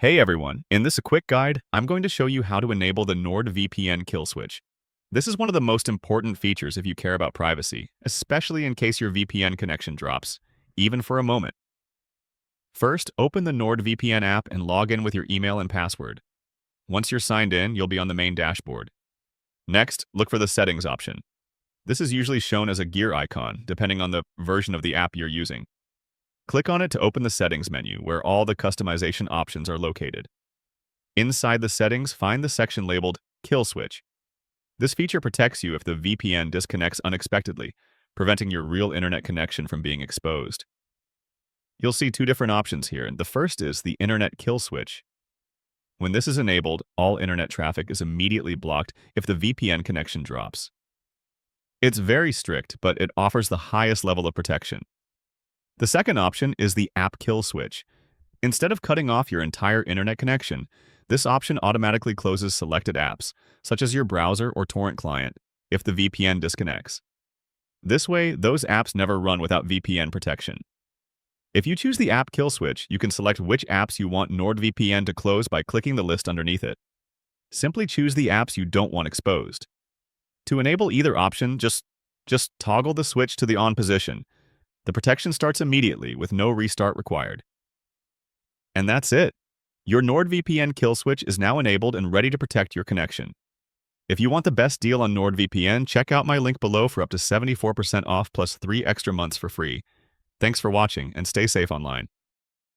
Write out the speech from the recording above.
Hey everyone, in this quick guide, I'm going to show you how to enable the NordVPN Kill Switch. This is one of the most important features if you care about privacy, especially in case your VPN connection drops, even for a moment. First, open the NordVPN app and log in with your email and password. Once you're signed in, you'll be on the main dashboard. Next, look for the Settings option. This is usually shown as a gear icon, depending on the version of the app you're using. Click on it to open the Settings menu, where all the customization options are located. Inside the settings, find the section labeled Kill Switch. This feature protects you if the VPN disconnects unexpectedly, preventing your real internet connection from being exposed. You'll see two different options here. The first is the Internet Kill Switch. When this is enabled, all internet traffic is immediately blocked if the VPN connection drops. It's very strict, but it offers the highest level of protection. The second option is the App Kill Switch. Instead of cutting off your entire internet connection, this option automatically closes selected apps, such as your browser or torrent client, if the VPN disconnects. This way, those apps never run without VPN protection. If you choose the App Kill Switch, you can select which apps you want NordVPN to close by clicking the list underneath it. Simply choose the apps you don't want exposed. To enable either option, just toggle the switch to the on position. The protection starts immediately with no restart required. And that's it. Your NordVPN Kill Switch is now enabled and ready to protect your connection. If you want the best deal on NordVPN, check out my link below for up to 74% off plus 3 extra months for free. Thanks for watching and stay safe online.